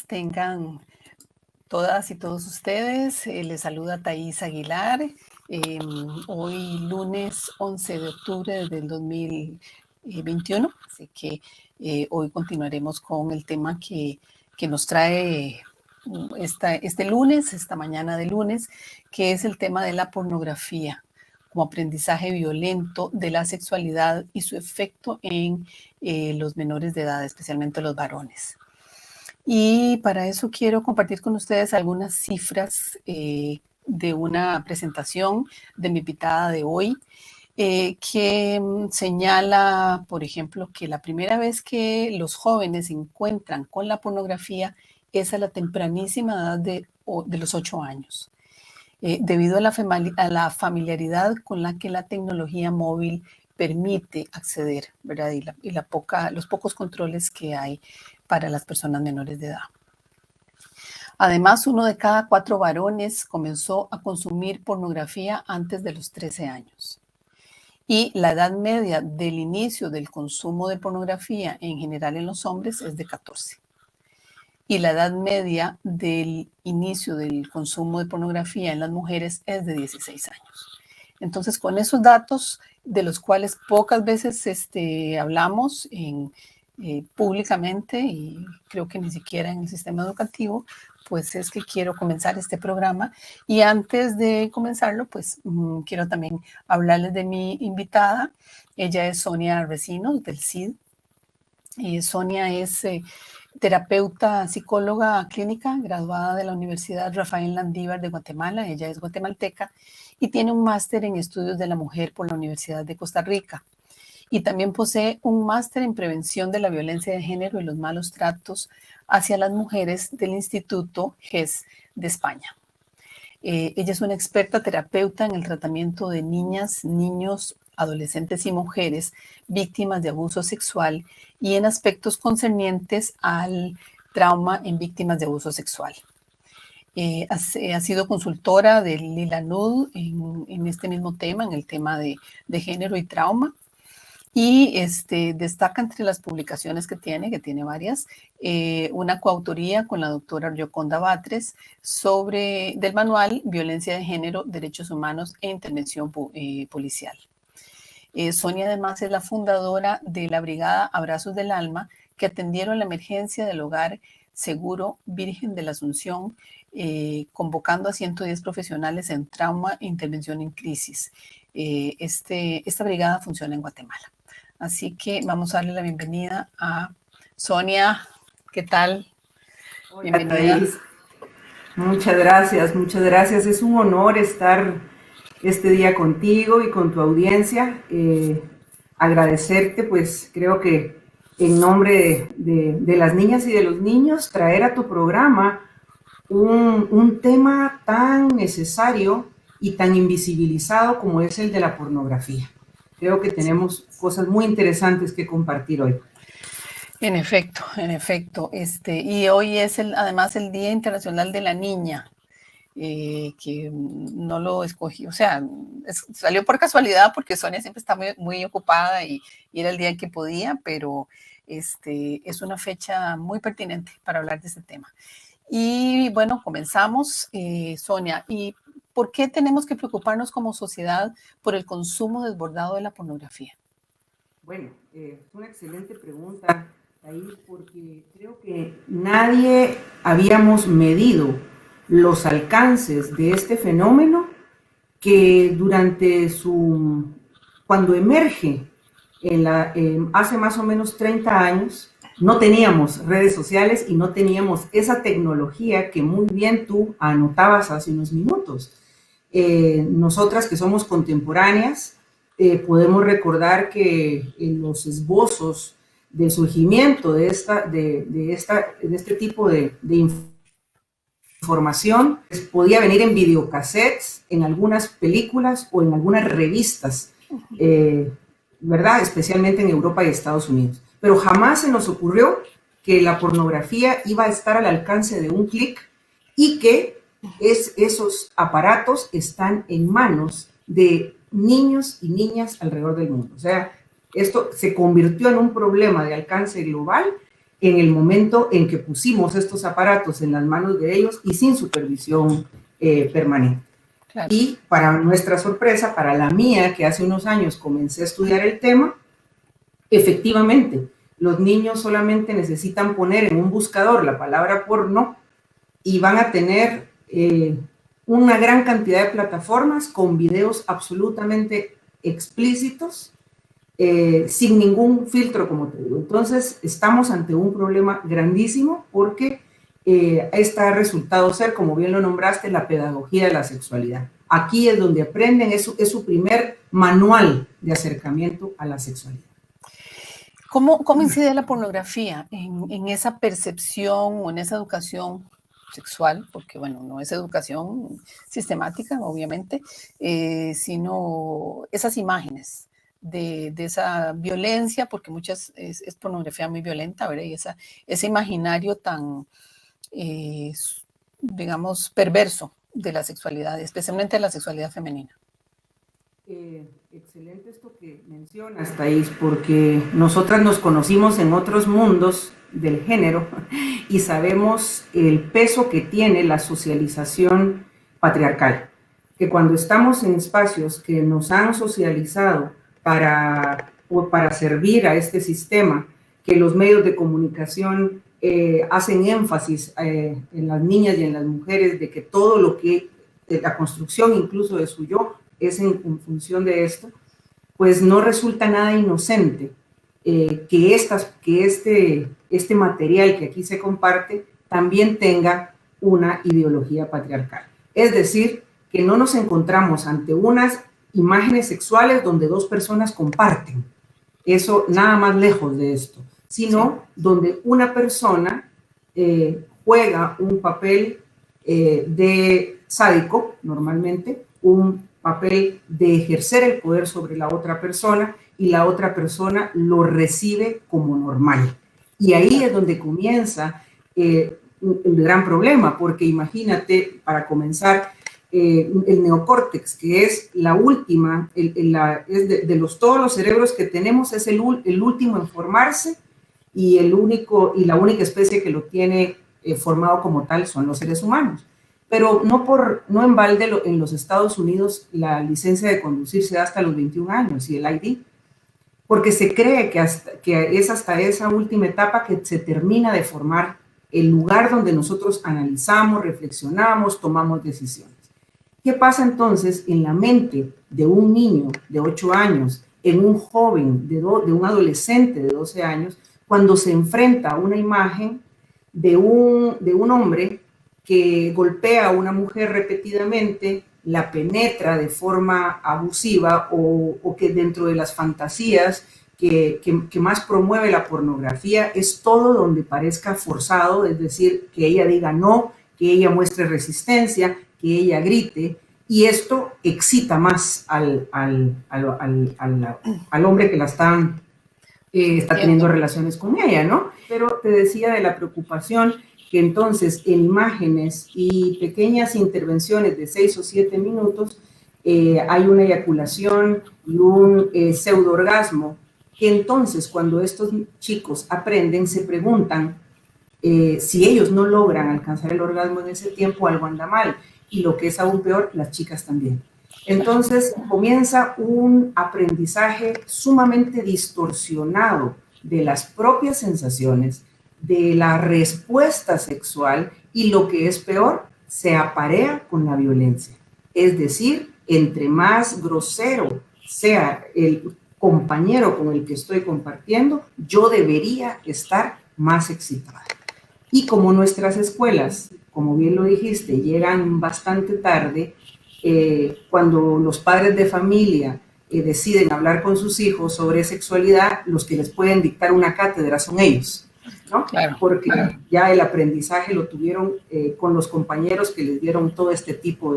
tengan todas y todos ustedes. Les saluda Thais Aguilar. Hoy lunes 11 de octubre del 2021, así que hoy continuaremos con el tema que nos trae esta mañana de lunes, que es el tema de la pornografía como aprendizaje violento de la sexualidad y su efecto en los menores de edad, especialmente los varones. Y para eso quiero compartir con ustedes algunas cifras de una presentación de mi invitada de hoy, que señala, por ejemplo, que la primera vez que los jóvenes se encuentran con la pornografía es a la tempranísima edad de los 8 años. Debido a la familiaridad con la que la tecnología móvil permite acceder, ¿verdad? Y los pocos controles que hay para las personas menores de edad. Además, 1 de cada 4 varones comenzó a consumir pornografía antes de los 13 años. Y la edad media del inicio del consumo de pornografía en general en los hombres es de 14. Y la edad media del inicio del consumo de pornografía en las mujeres es de 16 años. Entonces, con esos datos, de los cuales pocas veces hablamos públicamente, y creo que ni siquiera en el sistema educativo, pues es que quiero comenzar este programa. Y antes de comenzarlo, pues quiero también hablarles de mi invitada. Ella es Sonia Recinos, del CID. Y Sonia es terapeuta, psicóloga clínica, graduada de la Universidad Rafael Landívar de Guatemala. Ella es guatemalteca y tiene un máster en estudios de la mujer por la Universidad de Costa Rica. Y también posee un máster en prevención de la violencia de género y los malos tratos hacia las mujeres del Instituto GES de España. Ella es una experta terapeuta en el tratamiento de niñas, niños, adolescentes y mujeres víctimas de abuso sexual y en aspectos concernientes al trauma en víctimas de abuso sexual. Ha sido consultora del Lila-Nud en este mismo tema, en el tema de género y trauma. Y destaca entre las publicaciones que tiene varias, una coautoría con la doctora Yoconda Batres del manual Violencia de Género, Derechos Humanos e Intervención Policial. Sonia además es la fundadora de la Brigada Abrazos del Alma, que atendieron la emergencia del Hogar Seguro Virgen de la Asunción, convocando a 110 profesionales en trauma e intervención en crisis. Esta brigada funciona en Guatemala. Así que vamos a darle la bienvenida a Sonia. ¿Qué tal? Hola, bienvenida. Thais. Muchas gracias. Es un honor estar este día contigo y con tu audiencia. Agradecerte, pues creo que en nombre de las niñas y de los niños, traer a tu programa un tema tan necesario y tan invisibilizado como es el de la pornografía. Creo que tenemos cosas muy interesantes que compartir hoy. En efecto. Y hoy es además el Día Internacional de la Niña, que no lo escogí, o sea, salió por casualidad porque Sonia siempre está muy, muy ocupada y era el día en que podía, pero es una fecha muy pertinente para hablar de este tema. Y bueno, comenzamos, Sonia. ¿Y por qué tenemos que preocuparnos como sociedad por el consumo desbordado de la pornografía? Bueno, es una excelente pregunta, ahí, porque creo que nadie habíamos medido los alcances de este fenómeno que cuando emerge hace más o menos 30 años, no teníamos redes sociales y no teníamos esa tecnología que muy bien tú anotabas hace unos minutos. Nosotras que somos contemporáneas, podemos recordar que en los esbozos del surgimiento de este tipo de información podía venir en videocassettes, en algunas películas o en algunas revistas, ¿verdad? Especialmente en Europa y Estados Unidos. Pero jamás se nos ocurrió que la pornografía iba a estar al alcance de un clic y que esos aparatos están en manos de niños y niñas alrededor del mundo. O sea, esto se convirtió en un problema de alcance global en el momento en que pusimos estos aparatos en las manos de ellos y sin supervisión permanente. Claro. Y para nuestra sorpresa, para la mía, que hace unos años comencé a estudiar el tema, efectivamente, los niños solamente necesitan poner en un buscador la palabra porno y van a tener una gran cantidad de plataformas con videos absolutamente explícitos, sin ningún filtro, como te digo. Entonces, estamos ante un problema grandísimo porque esta ha resultado ser, como bien lo nombraste, la pedagogía de la sexualidad. Aquí es donde aprenden, es su primer manual de acercamiento a la sexualidad. ¿Cómo incide la pornografía en esa percepción o en esa educación sexual? Porque, bueno, no es educación sistemática, obviamente, sino esas imágenes de esa violencia, porque muchas es pornografía muy violenta, ¿verdad? Y ese imaginario tan, digamos, perverso de la sexualidad, especialmente de la sexualidad femenina. Excelente esto que mencionas, Thais, porque nosotras nos conocimos en otros mundos del género y sabemos el peso que tiene la socialización patriarcal, que cuando estamos en espacios que nos han socializado para servir a este sistema, que los medios de comunicación hacen énfasis en las niñas y en las mujeres de que todo lo que, de la construcción incluso de su yo, es en función de esto, pues no resulta nada inocente que este material que aquí se comparte también tenga una ideología patriarcal. Es decir, que no nos encontramos ante unas imágenes sexuales donde dos personas comparten, eso nada más lejos de esto, sino donde una persona juega un papel de sádico, normalmente, un papel de ejercer el poder sobre la otra persona y la otra persona lo recibe como normal. Y ahí es donde comienza el gran problema, porque imagínate, para comenzar, el neocórtex, que es la última, todos los cerebros que tenemos, es el último en formarse y la única especie que lo tiene formado como tal son los seres humanos. Pero no en balde en los Estados Unidos la licencia de conducir se da hasta los 21 años y el ID, porque se cree que es hasta esa última etapa que se termina de formar el lugar donde nosotros analizamos, reflexionamos, tomamos decisiones. ¿Qué pasa entonces en la mente de un niño de 8 años, en un joven, de un adolescente de 12 años, cuando se enfrenta a una imagen de un hombre que golpea a una mujer repetidamente, la penetra de forma abusiva o que dentro de las fantasías que más promueve la pornografía es todo donde parezca forzado, es decir, que ella diga no, que ella muestre resistencia, que ella grite, y esto excita más al hombre que la está teniendo relaciones con ella, ¿no? Pero te decía de la preocupación que entonces en imágenes y pequeñas intervenciones de 6 o 7 minutos hay una eyaculación y un pseudoorgasmo, que entonces cuando estos chicos aprenden se preguntan si ellos no logran alcanzar el orgasmo en ese tiempo, algo anda mal, y lo que es aún peor, las chicas también. Entonces comienza un aprendizaje sumamente distorsionado de las propias sensaciones, de la respuesta sexual y lo que es peor, se aparea con la violencia. Es decir, entre más grosero sea el compañero con el que estoy compartiendo, yo debería estar más excitada. Y como nuestras escuelas, como bien lo dijiste, llegan bastante tarde, cuando los padres de familia deciden hablar con sus hijos sobre sexualidad, los que les pueden dictar una cátedra son ellos, ¿no? Claro, porque ya el aprendizaje lo tuvieron con los compañeros que les dieron todo este tipo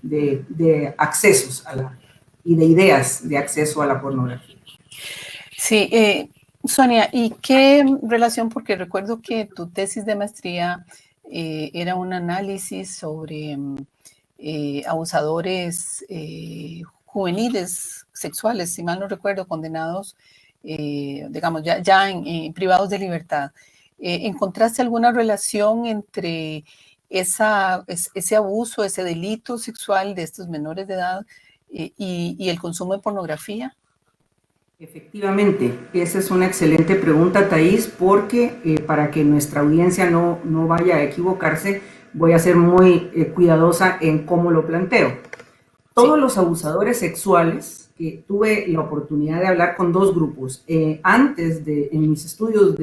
de accesos y de ideas de acceso a la pornografía. Sí, Sonia, ¿y qué relación? Porque recuerdo que tu tesis de maestría era un análisis sobre abusadores juveniles sexuales, si mal no recuerdo, condenados, digamos, ya privados de libertad. ¿encontraste alguna relación entre ese abuso, ese delito sexual de estos menores de edad y el consumo de pornografía? Efectivamente, esa es una excelente pregunta, Thais, porque para que nuestra audiencia no vaya a equivocarse, voy a ser muy cuidadosa en cómo lo planteo. Todos los abusadores sexuales, que tuve la oportunidad de hablar con dos grupos, en mis estudios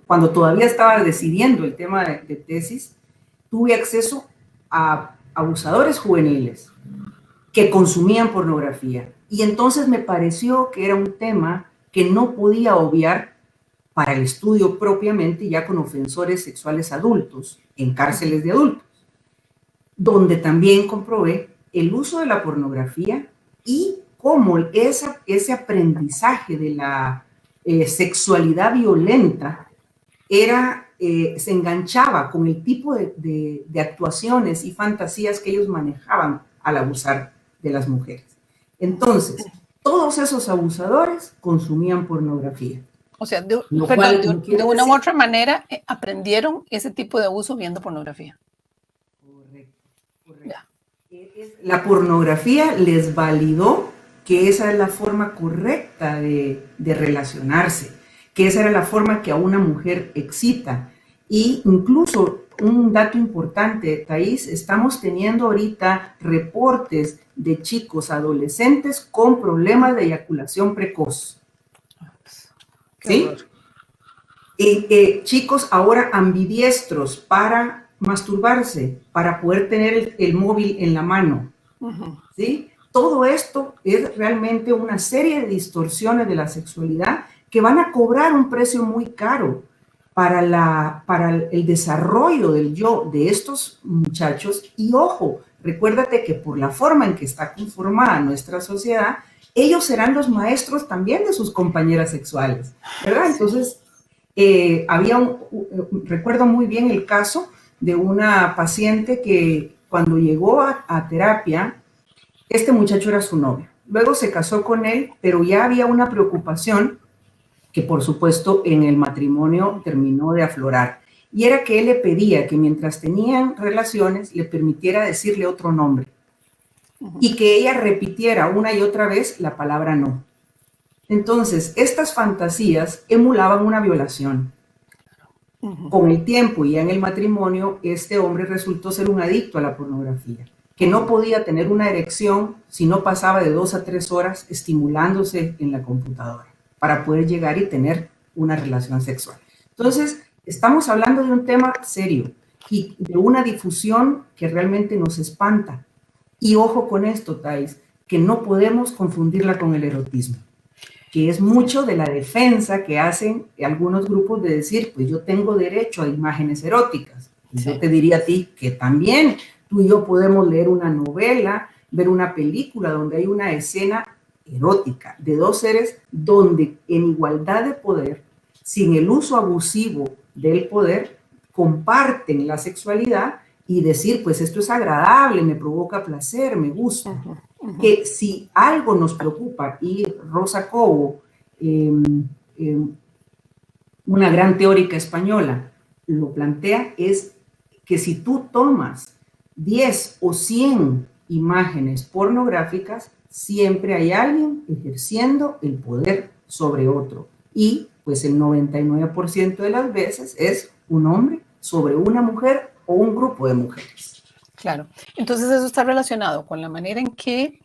cuando todavía estaba decidiendo el tema de tesis, tuve acceso a abusadores juveniles que consumían pornografía. Y entonces me pareció que era un tema que no podía obviar para el estudio propiamente ya con ofensores sexuales adultos, en cárceles de adultos, donde también comprobé el uso de la pornografía y cómo ese aprendizaje de la sexualidad violenta se enganchaba con el tipo de actuaciones y fantasías que ellos manejaban al abusar de las mujeres. Entonces, todos esos abusadores consumían pornografía. O sea, de una u otra manera aprendieron ese tipo de abuso viendo pornografía. Correcto. La pornografía les validó que esa es la forma correcta de relacionarse, que esa era la forma que a una mujer excita. Y incluso un dato importante, Thais, estamos teniendo ahorita reportes de chicos adolescentes con problemas de eyaculación precoz. ¿Sí? Chicos ahora ambidiestros para masturbarse, para poder tener el móvil en la mano. ¿Sí? Todo esto es realmente una serie de distorsiones de la sexualidad que van a cobrar un precio muy caro para el desarrollo del yo de estos muchachos. Y ojo, recuérdate que por la forma en que está conformada nuestra sociedad, ellos serán los maestros también de sus compañeras sexuales, ¿verdad? Entonces, recuerdo muy bien el caso de una paciente que cuando llegó a terapia, este muchacho era su novio. Luego se casó con él, pero ya había una preocupación que por supuesto en el matrimonio terminó de aflorar. Y era que él le pedía que mientras tenían relaciones le permitiera decirle otro nombre. Y que ella repitiera una y otra vez la palabra no. Entonces, estas fantasías emulaban una violación. Con el tiempo y en el matrimonio, este hombre resultó ser un adicto a la pornografía, que no podía tener una erección si no pasaba de 2 a 3 horas estimulándose en la computadora para poder llegar y tener una relación sexual. Entonces, estamos hablando de un tema serio y de una difusión que realmente nos espanta. Y ojo con esto, Thais, que no podemos confundirla con el erotismo, que es mucho de la defensa que hacen algunos grupos de decir, pues yo tengo derecho a imágenes eróticas. Sí. Yo te diría a ti que también tú y yo podemos leer una novela, ver una película donde hay una escena erótica de dos seres donde en igualdad de poder, sin el uso abusivo del poder, comparten la sexualidad y decir, pues esto es agradable, me provoca placer, me gusta. Que si algo nos preocupa, y Rosa Cobo, una gran teórica española, lo plantea, es que si tú tomas 10 o 100 imágenes pornográficas, siempre hay alguien ejerciendo el poder sobre otro. Y pues el 99% de las veces es un hombre sobre una mujer o un grupo de mujeres. Claro. Entonces eso está relacionado con la manera en que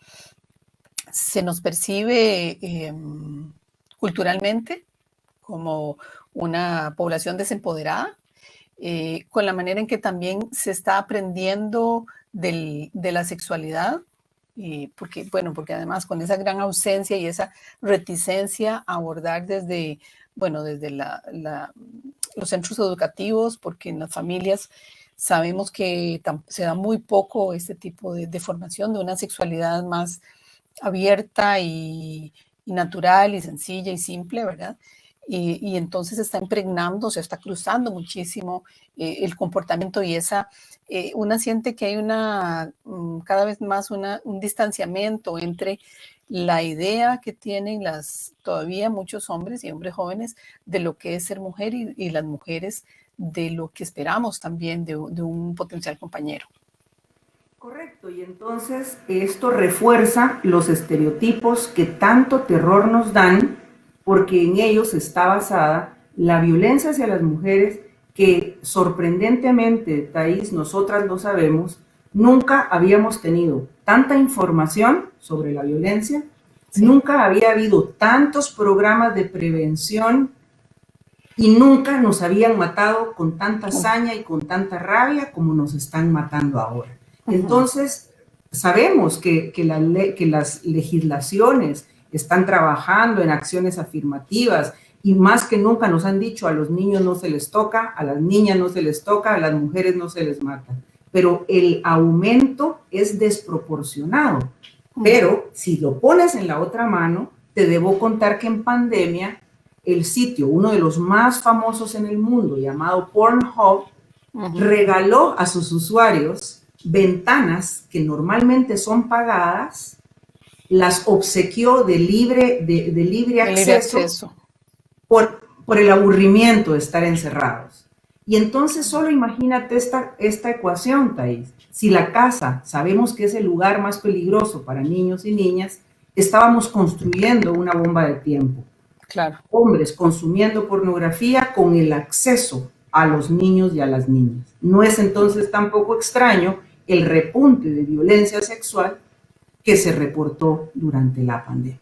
se nos percibe culturalmente como una población desempoderada, con la manera en que también se está aprendiendo de la sexualidad, porque además con esa gran ausencia y esa reticencia a abordar desde los centros educativos, porque en las familias sabemos que se da muy poco este tipo de formación de una sexualidad más abierta y natural y sencilla y simple, ¿verdad? y entonces está impregnando, se está cruzando muchísimo el comportamiento y una siente que hay cada vez más un distanciamiento entre la idea que tienen todavía muchos hombres y hombres jóvenes de lo que es ser mujer y las mujeres de lo que esperamos también de un potencial compañero. Correcto, y entonces esto refuerza los estereotipos que tanto terror nos dan, porque en ellos está basada la violencia hacia las mujeres que sorprendentemente, Thais, nosotras lo sabemos, nunca habíamos tenido tanta información sobre la violencia, sí. Nunca había habido tantos programas de prevención y nunca nos habían matado con tanta hazaña y con tanta rabia como nos están matando ahora. Entonces, sabemos que las legislaciones están trabajando en acciones afirmativas y más que nunca nos han dicho a los niños no se les toca, a las niñas no se les toca, a las mujeres no se les mata. Pero el aumento es desproporcionado. Pero si lo pones en la otra mano, te debo contar que en pandemia, el sitio, uno de los más famosos en el mundo, llamado Pornhub, regaló a sus usuarios ventanas que normalmente son pagadas, las obsequió de libre acceso por el aburrimiento de estar encerrados. Y entonces solo imagínate esta ecuación, Thais. Si la casa sabemos que es el lugar más peligroso para niños y niñas, estábamos construyendo una bomba de tiempo. Claro. Hombres consumiendo pornografía con el acceso a los niños y a las niñas. No es entonces tampoco extraño el repunte de violencia sexual que se reportó durante la pandemia.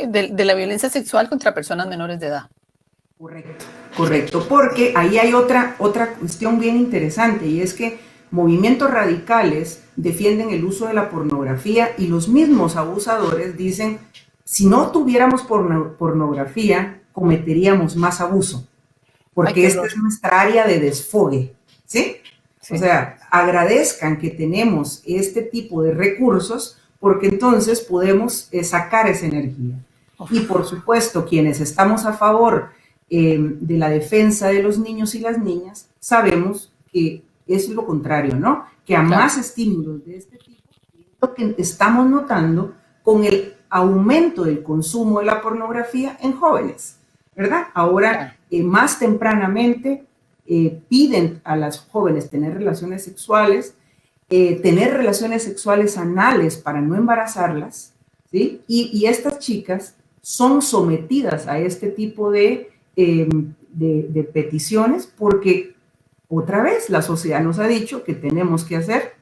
De la violencia sexual contra personas menores de edad. Correcto, porque ahí hay otra cuestión bien interesante y es que movimientos radicales defienden el uso de la pornografía y los mismos abusadores dicen, si no tuviéramos pornografía, cometeríamos más abuso, porque esta es nuestra área de desfogue, ¿sí? Sí. O sea, agradezcan que tenemos este tipo de recursos porque entonces podemos sacar esa energía. Y por supuesto, quienes estamos a favor de la defensa de los niños y las niñas, sabemos que es lo contrario, ¿no? Que a más estímulos de este tipo, lo que estamos notando con el aumento del consumo de la pornografía en jóvenes, ¿verdad? Ahora, más tempranamente, piden a las jóvenes tener relaciones sexuales anales para no embarazarlas, ¿sí? Y estas chicas son sometidas a este tipo de peticiones porque, otra vez, la sociedad nos ha dicho que tenemos que hacer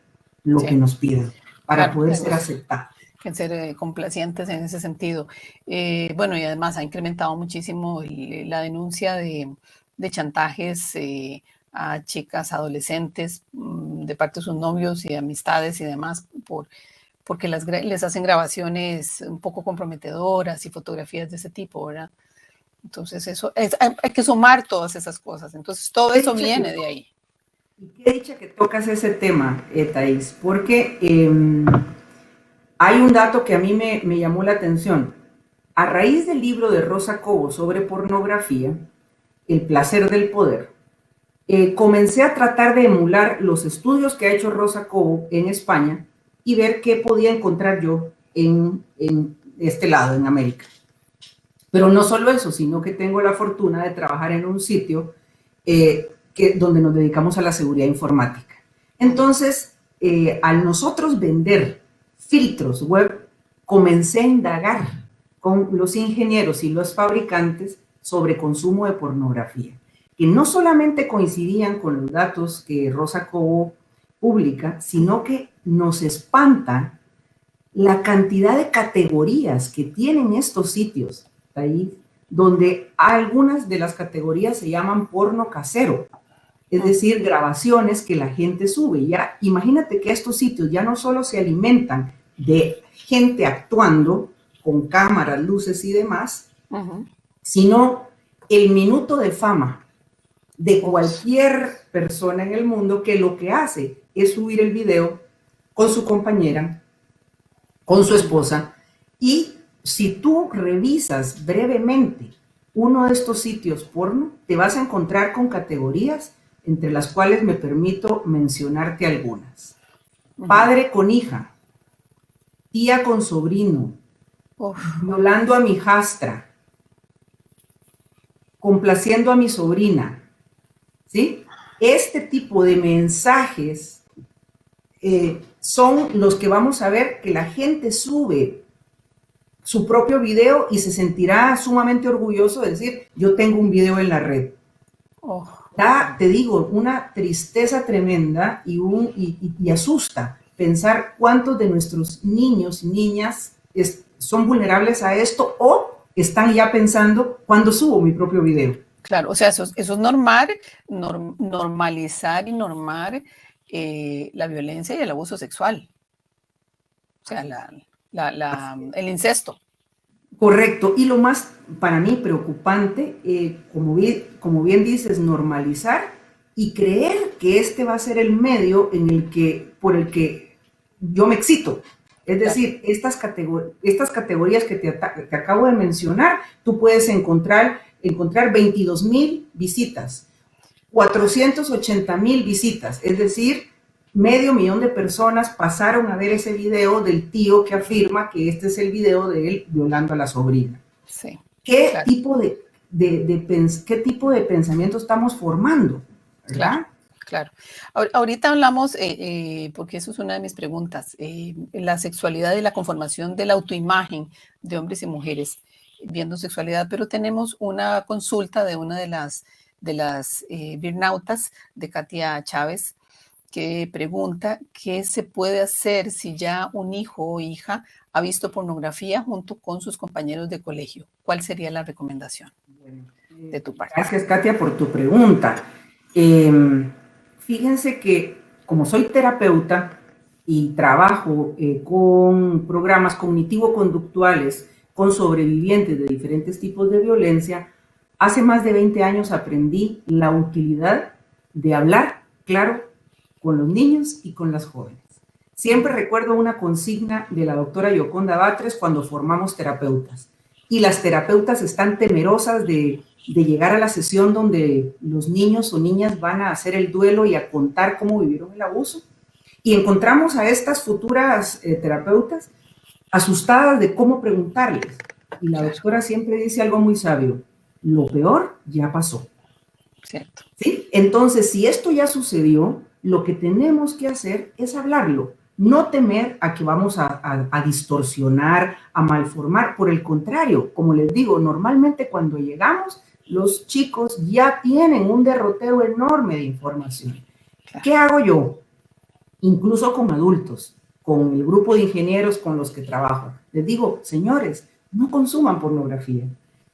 lo que nos piden para poder ser aceptados. Que ser complacientes en ese sentido. Bueno, y además ha incrementado muchísimo la denuncia de chantajes a chicas, adolescentes, de parte de sus novios y amistades y demás, porque les hacen grabaciones un poco comprometedoras y fotografías de ese tipo, ¿verdad? Entonces hay que sumar todas esas cosas. Entonces todo eso viene de ahí. Y qué dicha que tocas ese tema, Thais, porque hay un dato que a mí me llamó la atención. A raíz del libro de Rosa Cobo sobre pornografía, El placer del poder, comencé a tratar de emular los estudios que ha hecho Rosa Cobo en España y ver qué podía encontrar yo en este lado, en América. Pero no solo eso, sino que tengo la fortuna de trabajar en un sitio donde nos dedicamos a la seguridad informática. Entonces, al nosotros vender filtros web, comencé a indagar con los ingenieros y los fabricantes sobre consumo de pornografía, que no solamente coincidían con los datos que Rosa Cobo publica, sino que nos espanta la cantidad de categorías que tienen estos sitios, ahí, donde algunas de las categorías se llaman porno casero, es decir, grabaciones que la gente sube. Ya, imagínate que estos sitios ya no solo se alimentan de gente actuando con cámaras, luces y demás, sino el minuto de fama de cualquier persona en el mundo que lo que hace es subir el video con su compañera, con su esposa, y si tú revisas brevemente uno de estos sitios porno, te vas a encontrar con categorías entre las cuales me permito mencionarte algunas. Padre con hija, tía con sobrino, violando a mi hijastra, complaciendo a mi sobrina, ¿sí? Este tipo de mensajes son los que vamos a ver que la gente sube su propio video y se sentirá sumamente orgulloso de decir, yo tengo un video en la red. Da, te digo, una tristeza tremenda y asusta pensar cuántos de nuestros niños y niñas son vulnerables a esto o están ya pensando cuándo subo mi propio video. Claro, o sea, eso es normalizar y normar la violencia y el abuso sexual. O sea, el incesto. Correcto. Y lo más, para mí, preocupante, como bien dices, normalizar y creer que este va a ser el medio por el que yo me excito. Es decir, estas categorías que te acabo de mencionar, tú puedes encontrar 22,000 visitas, 480,000 visitas, es decir, 500,000 de personas pasaron a ver ese video del tío que afirma que este es el video de él violando a la sobrina. Sí, ¿Qué tipo de pensamiento estamos formando? ¿Verdad? Claro. Ahorita hablamos, porque eso es una de mis preguntas, la sexualidad y la conformación de la autoimagen de hombres y mujeres viendo sexualidad, pero tenemos una consulta de una de las birnautas, de Katia Chávez, que pregunta qué se puede hacer si ya un hijo o hija ha visto pornografía junto con sus compañeros de colegio. ¿Cuál sería la recomendación de tu parte? Gracias, Katia, por tu pregunta. Fíjense que como soy terapeuta y trabajo con programas cognitivo-conductuales con sobrevivientes de diferentes tipos de violencia, hace más de 20 años aprendí la utilidad de hablar claro con los niños y con las jóvenes. Siempre recuerdo una consigna de la doctora Yoconda Batres cuando formamos terapeutas. Y las terapeutas están temerosas de llegar a la sesión donde los niños o niñas van a hacer el duelo y a contar cómo vivieron el abuso. Y encontramos a estas futuras terapeutas asustadas de cómo preguntarles. Y la doctora siempre dice algo muy sabio: lo peor ya pasó. Cierto. ¿Sí? Entonces, si esto ya sucedió, lo que tenemos que hacer es hablarlo. No temer a que vamos a distorsionar, a malformar. Por el contrario, como les digo, normalmente cuando llegamos, los chicos ya tienen un derrotero enorme de información. Claro. ¿Qué hago yo? Incluso con adultos, con el grupo de ingenieros con los que trabajo. Les digo, señores, no consuman pornografía.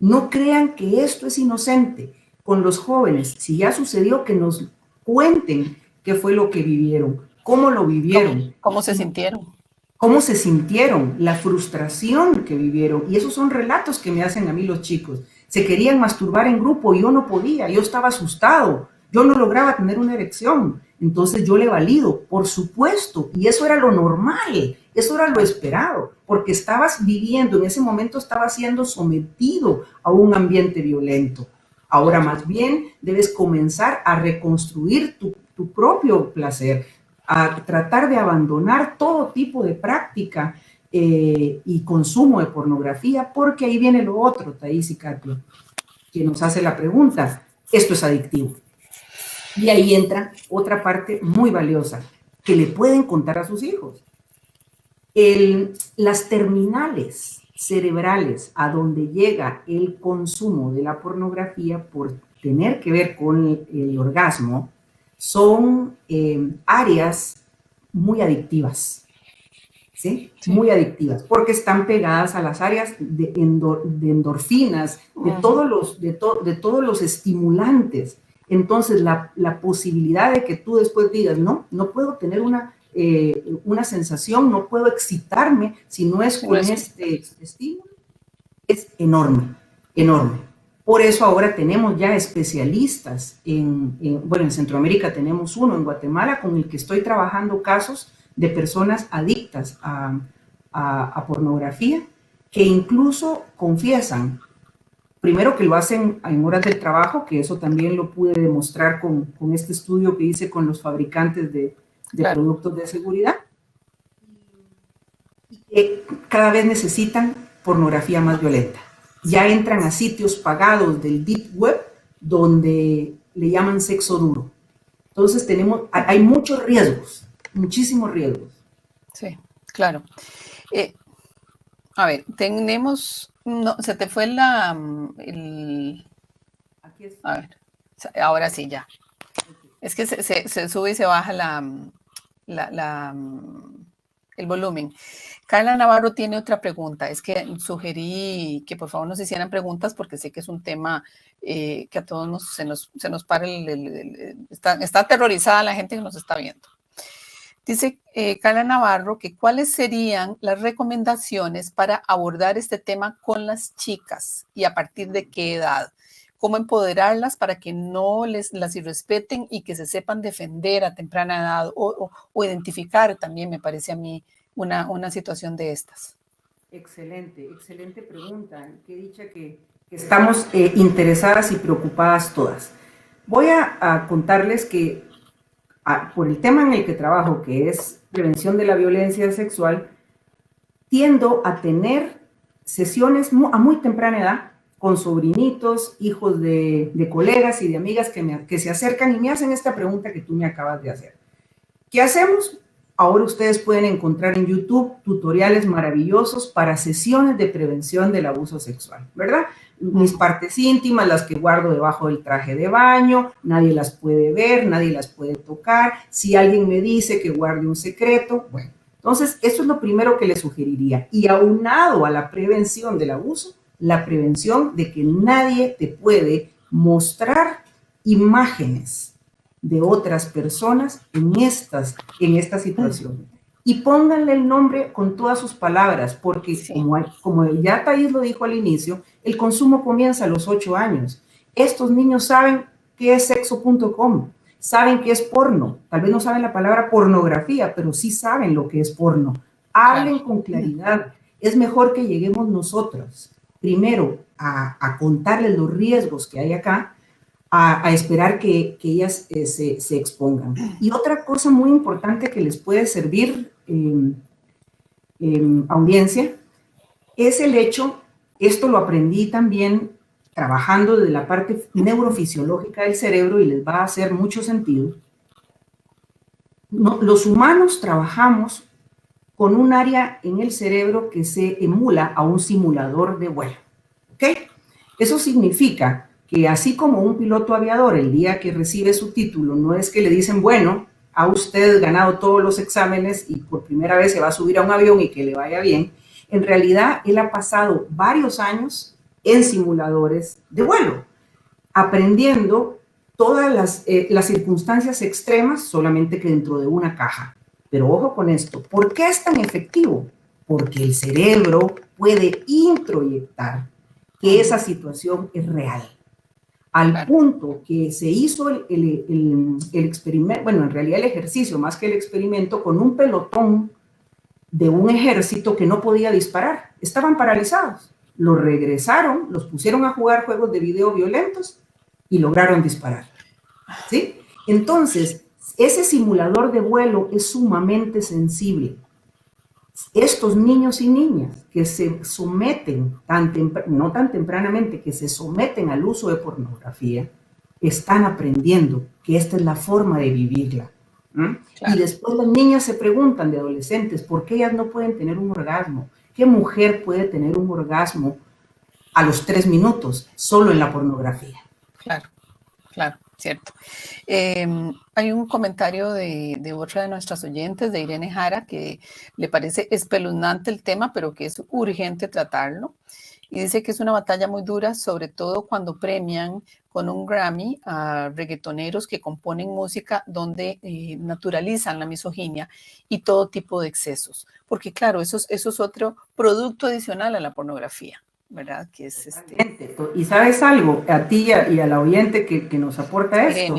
No crean que esto es inocente. Con los jóvenes, si ya sucedió, que nos cuenten qué fue lo que vivieron, cómo lo vivieron. ¿Cómo se sintieron? Cómo se sintieron, la frustración que vivieron. Y esos son relatos que me hacen a mí los chicos. Se querían masturbar en grupo y yo no podía, yo estaba asustado, yo no lograba tener una erección. Entonces yo le valido, por supuesto, y eso era lo normal, eso era lo esperado, porque estabas viviendo, en ese momento estabas siendo sometido a un ambiente violento. Ahora más bien debes comenzar a reconstruir tu propio placer, a tratar de abandonar todo tipo de práctica y consumo de pornografía, porque ahí viene lo otro, Thais y Katia, que nos hace la pregunta: esto es adictivo. Y ahí entra otra parte muy valiosa que le pueden contar a sus hijos. Las terminales cerebrales a donde llega el consumo de la pornografía por tener que ver con el orgasmo son áreas muy adictivas, ¿sí? Muy adictivas, porque están pegadas a las áreas de endorfinas, de todos los estimulantes. Entonces, la posibilidad de que tú después digas, no puedo tener una sensación, no puedo excitarme si no es con este estímulo, es enorme, enorme. Por eso ahora tenemos ya especialistas, en Centroamérica tenemos uno, en Guatemala, con el que estoy trabajando casos de personas adictas a pornografía, que incluso confiesan primero que lo hacen en horas del trabajo, que eso también lo pude demostrar con este estudio que hice con los fabricantes de Claro. productos de seguridad, y cada vez necesitan pornografía más violenta. Ya entran a sitios pagados del Deep Web donde le llaman sexo duro. Entonces hay muchos riesgos, muchísimos riesgos. Sí, claro. A ver, tenemos, no, se te fue Aquí está. A ver, ahora sí ya. Es que se sube y se baja el volumen. Carla Navarro tiene otra pregunta. Es que sugerí que por favor nos hicieran preguntas porque sé que es un tema que a todos se nos para está aterrorizada la gente que nos está viendo. Dice Carla Navarro que cuáles serían las recomendaciones para abordar este tema con las chicas y a partir de qué edad. Cómo empoderarlas para que no las irrespeten y que se sepan defender a temprana edad o identificar también, me parece a mí, una situación de estas. Excelente, excelente pregunta. Qué dicha que estamos interesadas y preocupadas todas. Voy a contarles que por el tema en el que trabajo, que es prevención de la violencia sexual, tiendo a tener sesiones a muy temprana edad con sobrinitos, hijos de colegas y de amigas que se acercan y me hacen esta pregunta que tú me acabas de hacer. ¿Qué hacemos? Ahora ustedes pueden encontrar en YouTube tutoriales maravillosos para sesiones de prevención del abuso sexual, ¿verdad? Mis partes íntimas, las que guardo debajo del traje de baño, nadie las puede ver, nadie las puede tocar. Si alguien me dice que guarde un secreto, bueno. Entonces, eso es lo primero que les sugeriría. Y aunado a la prevención del abuso, la prevención de que nadie te puede mostrar imágenes de otras personas en esta situación. Y pónganle el nombre con todas sus palabras, porque sí, como ya Thais lo dijo al inicio, el consumo comienza a los 8 años. Estos niños saben qué es sexo.com, saben qué es porno. Tal vez no saben la palabra pornografía, pero sí saben lo que es porno. Hablen con claridad. Es mejor que lleguemos nosotros, primero, a contarles los riesgos que hay acá, a esperar que ellas se expongan. Y otra cosa muy importante que les puede servir, audiencia, es el hecho, esto lo aprendí también trabajando desde la parte neurofisiológica del cerebro y les va a hacer mucho sentido. Los humanos trabajamos con un área en el cerebro que se emula a un simulador de vuelo, ¿ok? Eso significa que así como un piloto aviador el día que recibe su título, no es que le dicen, bueno, ha usted ganado todos los exámenes y por primera vez se va a subir a un avión y que le vaya bien. En realidad, él ha pasado varios años en simuladores de vuelo, aprendiendo todas las circunstancias extremas solamente que dentro de una caja. Pero ojo con esto, ¿por qué es tan efectivo? Porque el cerebro puede introyectar que esa situación es real. Al punto que se hizo el experimento, bueno, en realidad el ejercicio más que el experimento, con un pelotón de un ejército que no podía disparar. Estaban paralizados. Los regresaron, los pusieron a jugar juegos de video violentos y lograron disparar. ¿Sí? Entonces, ese simulador de vuelo es sumamente sensible. Estos niños y niñas que se someten, no tan tempranamente, que se someten al uso de pornografía, están aprendiendo que esta es la forma de vivirla. Claro. Y después las niñas se preguntan, de adolescentes, ¿por qué ellas no pueden tener un orgasmo? ¿Qué mujer puede tener un orgasmo a los 3 minutos solo en la pornografía? Claro, claro. Cierto. Hay un comentario de otra de nuestras oyentes, de Irene Jara, que le parece espeluznante el tema, pero que es urgente tratarlo. Y dice que es una batalla muy dura, sobre todo cuando premian con un Grammy a reggaetoneros que componen música donde naturalizan la misoginia y todo tipo de excesos. Porque claro, eso es otro producto adicional a la pornografía, ¿verdad? Que es Y sabes algo, a ti y a la oyente que nos aporta esto,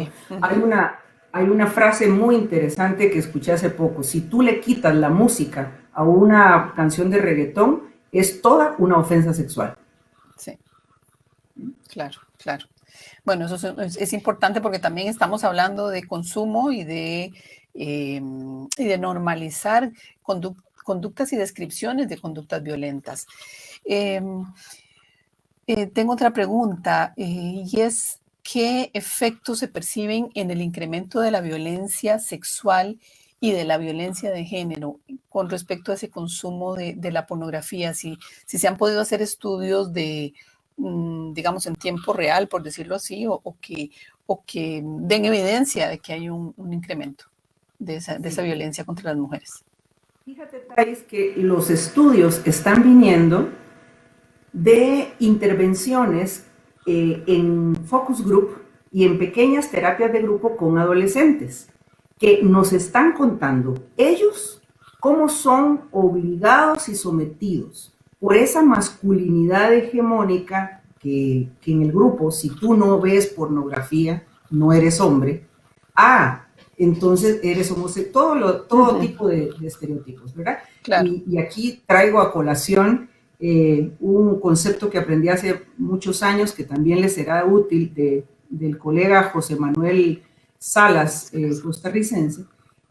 hay una frase muy interesante que escuché hace poco: si tú le quitas la música a una canción de reggaetón, es toda una ofensa sexual. Sí. Claro, claro. Bueno, eso es importante porque también estamos hablando de consumo y de normalizar conductas y descripciones de conductas violentas. Tengo otra pregunta y es, ¿qué efectos se perciben en el incremento de la violencia sexual y de la violencia de género con respecto a ese consumo de la pornografía? Si se han podido hacer estudios de, digamos, en tiempo real, por decirlo así, o que den evidencia de que hay un incremento de esa violencia contra las mujeres. Fíjate, Thais, que los estudios están viniendo de intervenciones en focus group y en pequeñas terapias de grupo con adolescentes, que nos están contando ellos cómo son obligados y sometidos por esa masculinidad hegemónica que en el grupo, si tú no ves pornografía, no eres hombre. Entonces eres homosexual, todo tipo de estereotipos, ¿verdad? Claro. Y aquí traigo a colación un concepto que aprendí hace muchos años, que también les será útil, del colega José Manuel Salas, costarricense,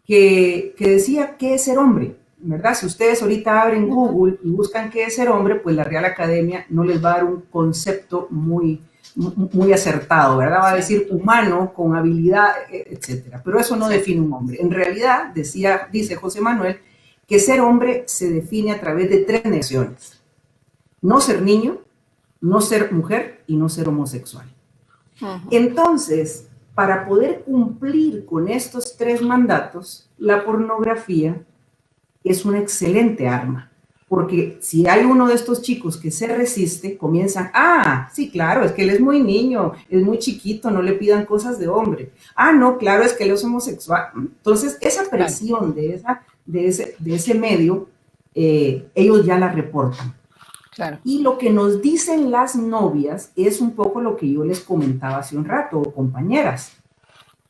que decía qué es ser hombre, ¿verdad? Si ustedes ahorita abren Google y buscan qué es ser hombre, pues la Real Academia no les va a dar un concepto muy acertado, ¿verdad? Va a decir humano, con habilidad, etcétera. Pero eso no define un hombre. En realidad, dice José Manuel, que ser hombre se define a través de 3 negaciones: no ser niño, no ser mujer y no ser homosexual. Entonces, para poder cumplir con estos 3 mandatos, la pornografía es una excelente arma. Porque si hay uno de estos chicos que se resiste, comienzan, sí, claro, es que él es muy niño, es muy chiquito, no le pidan cosas de hombre. No, claro, es que él es homosexual. Entonces, esa presión de ese medio, ellos ya la reportan. Claro. Y lo que nos dicen las novias es un poco lo que yo les comentaba hace un rato, o compañeras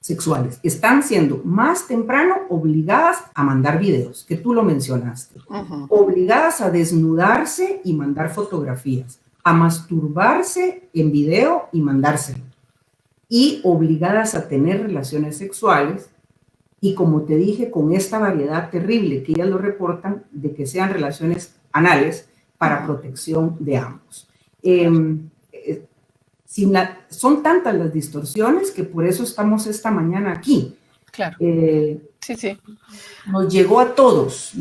sexuales. Están siendo más temprano obligadas a mandar videos, que tú lo mencionaste. Obligadas a desnudarse y mandar fotografías, a masturbarse en video y mandárselo. Y obligadas a tener relaciones sexuales. Y como te dije, con esta variedad terrible que ellas lo reportan, de que sean relaciones anales, para protección de ambos. Son tantas las distorsiones que por eso estamos esta mañana aquí. Claro. Sí. Nos llegó a todos.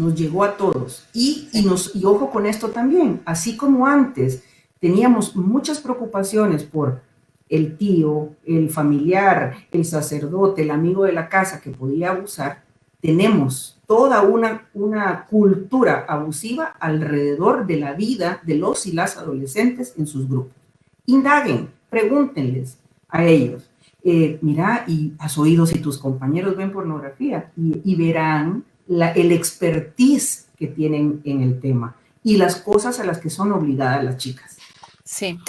Y ojo con esto también, así como antes teníamos muchas preocupaciones por el tío, el familiar, el sacerdote, el amigo de la casa que podía abusar, tenemos toda una cultura abusiva alrededor de la vida de los y las adolescentes en sus grupos. Indaguen, pregúntenles a ellos, mira, y has oído si tus compañeros ven pornografía, y verán el expertise que tienen en el tema y las cosas a las que son obligadas las chicas. Sí.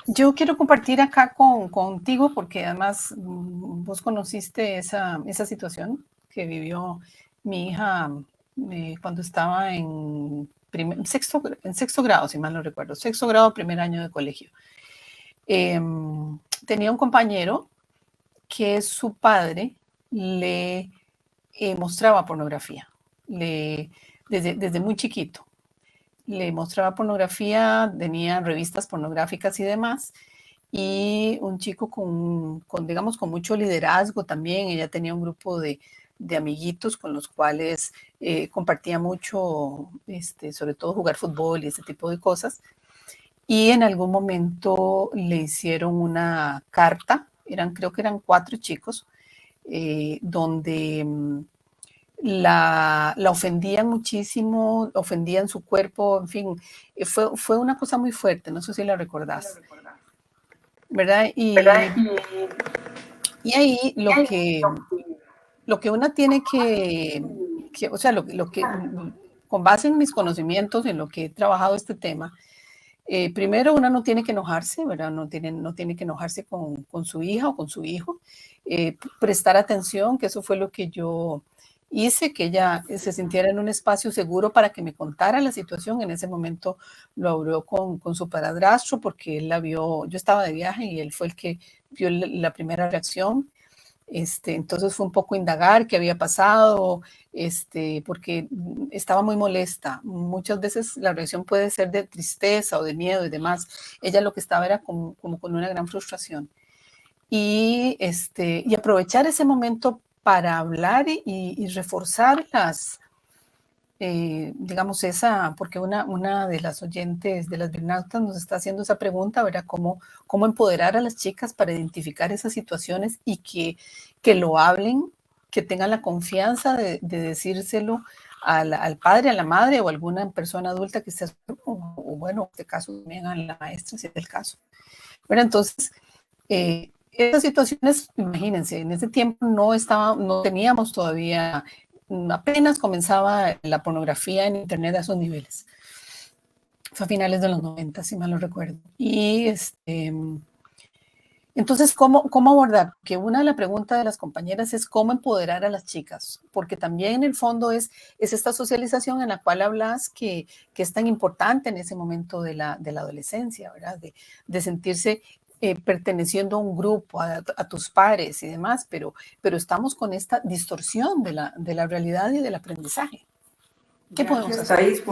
Yo quiero compartir acá contigo, porque además vos conociste esa situación que vivió mi hija cuando estaba en sexto grado, si mal no recuerdo, 6º grado, primer año de colegio. Tenía un compañero que su padre le mostraba pornografía, desde muy chiquito. Le mostraba pornografía, tenía revistas pornográficas y demás, y un chico digamos, con mucho liderazgo también. Ella tenía un grupo de amiguitos con los cuales compartía mucho, sobre todo jugar fútbol y ese tipo de cosas. Y en algún momento le hicieron una carta, creo que eran 4 chicos, donde la ofendían muchísimo, ofendían su cuerpo, en fin, fue una cosa muy fuerte, no sé si la recordás, ¿verdad? Y ahí lo que una tiene que o sea, lo que con base en mis conocimientos, en lo que he trabajado este tema, primero una no tiene que enojarse, ¿verdad? No tiene que enojarse con su hija o con su hijo, prestar atención, que eso fue lo que yo hice que ella se sintiera en un espacio seguro para que me contara la situación. En ese momento lo habló con su padrastro porque él la vio, yo estaba de viaje y él fue el que vio la primera reacción. Entonces fue un poco indagar qué había pasado, porque estaba muy molesta. Muchas veces la reacción puede ser de tristeza o de miedo y demás. Ella lo que estaba era como con una gran frustración. Y aprovechar ese momento para hablar y reforzar digamos, porque una de las oyentes de las Bernautas nos está haciendo esa pregunta, ¿verdad? ¿Cómo empoderar a las chicas para identificar esas situaciones y que lo hablen, que tengan la confianza de decírselo al padre, a la madre o a alguna persona adulta que esté, o bueno, en este caso también a la maestra, si es el caso. Pero entonces, estas situaciones, imagínense, en ese tiempo no teníamos todavía, apenas comenzaba la pornografía en internet a esos niveles. Fue a finales de los 90, si mal no recuerdo. Y entonces, ¿cómo abordar? Que una de las preguntas de las compañeras es cómo empoderar a las chicas, porque también en el fondo es esta socialización en la cual hablas que es tan importante en ese momento de la adolescencia, ¿verdad? De sentirse perteneciendo a un grupo, a tus pares y demás, pero estamos con esta distorsión de la realidad y del aprendizaje. ¿Qué podemos hacer? Thais,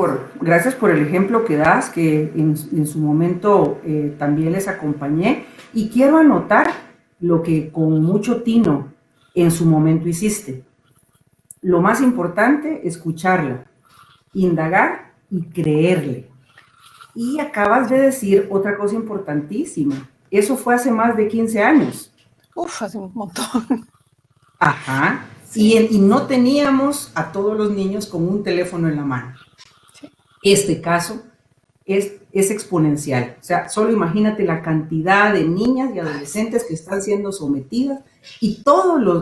gracias por el ejemplo que das, que en su momento también les acompañé, y quiero anotar lo que con mucho tino en su momento hiciste. Lo más importante, escucharla, indagar y creerle. Y acabas de decir otra cosa importantísima. Eso fue hace más de 15 años. Uf, hace un montón. Ajá. Sí. Y no teníamos a todos los niños con un teléfono en la mano. Sí. Este caso es exponencial. O sea, solo imagínate la cantidad de niñas y adolescentes que están siendo sometidas y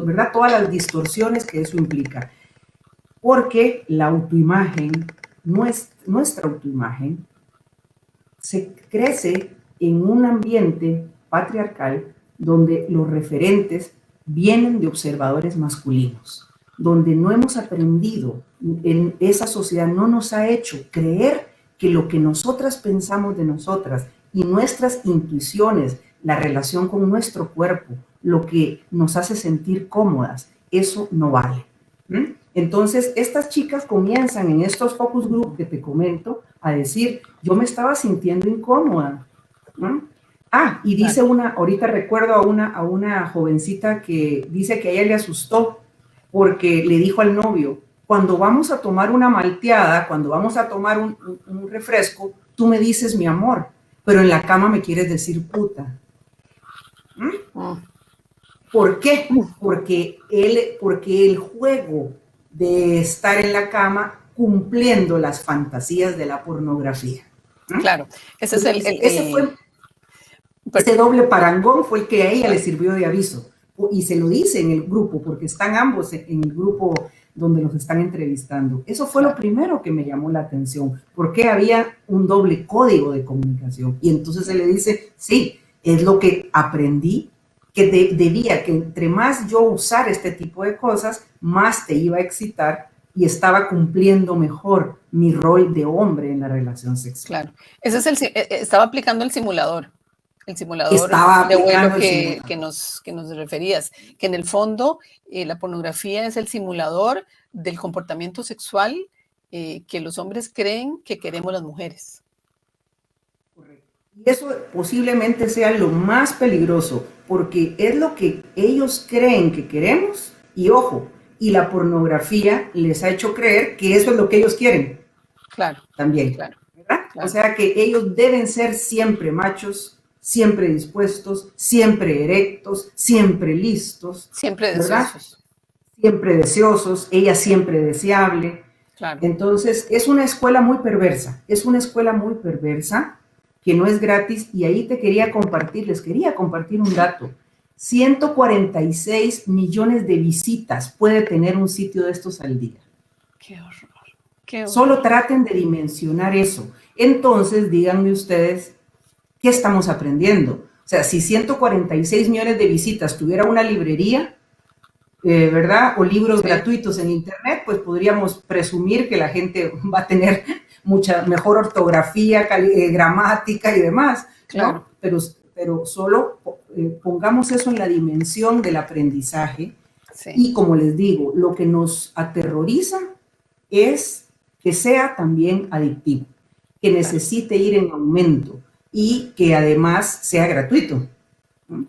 ¿verdad? Todas las distorsiones que eso implica. Porque la autoimagen, nuestra autoimagen, se crece en un ambiente patriarcal donde los referentes vienen de observadores masculinos, donde no hemos aprendido, en esa sociedad no nos ha hecho creer que lo que nosotras pensamos de nosotras y nuestras intuiciones, la relación con nuestro cuerpo, lo que nos hace sentir cómodas, eso no vale. Entonces, estas chicas comienzan en estos focus group que te comento a decir, yo me estaba sintiendo incómoda. Y dice ahorita recuerdo a una jovencita que dice que a ella le asustó porque le dijo al novio, cuando vamos a tomar una malteada, cuando vamos a tomar un refresco, tú me dices mi amor, pero en la cama me quieres decir puta. ¿Por qué? Porque el juego de estar en la cama cumpliendo las fantasías de la pornografía. Claro, ese doble parangón fue el que a ella le sirvió de aviso. Y se lo dice en el grupo, porque están ambos en el grupo donde los están entrevistando. Eso fue lo primero que me llamó la atención, porque había un doble código de comunicación. Y entonces se le dice, sí, es lo que aprendí, que debía, que entre más yo usar este tipo de cosas, más te iba a excitar y estaba cumpliendo mejor mi rol de hombre en la relación sexual. Claro, estaba aplicando el simulador. El simulador de vuelo que nos referías, que en el fondo la pornografía es el simulador del comportamiento sexual que los hombres creen que queremos las mujeres. Correcto. Y eso posiblemente sea lo más peligroso, porque es lo que ellos creen que queremos, y ojo, y la pornografía les ha hecho creer que eso es lo que ellos quieren. Claro. También. Claro. ¿Verdad? Claro. O sea que ellos deben ser siempre machos, siempre dispuestos, siempre erectos, siempre listos. Siempre deseosos. Siempre deseosos, ella siempre deseable. Claro. Entonces, es una escuela muy perversa, que no es gratis, y ahí les quería compartir un dato. 146 millones de visitas puede tener un sitio de estos al día. Qué horror. Qué horror. Solo traten de dimensionar eso. Entonces, díganme ustedes, ¿qué estamos aprendiendo? O sea, si 146 millones de visitas tuviera una librería, ¿verdad? O libros gratuitos en internet, pues podríamos presumir que la gente va a tener mucha mejor ortografía, gramática y demás, ¿no? Claro. Pero solo pongamos eso en la dimensión del aprendizaje. Y como les digo, lo que nos aterroriza es que sea también adictivo, que necesite ir en aumento y que además sea gratuito.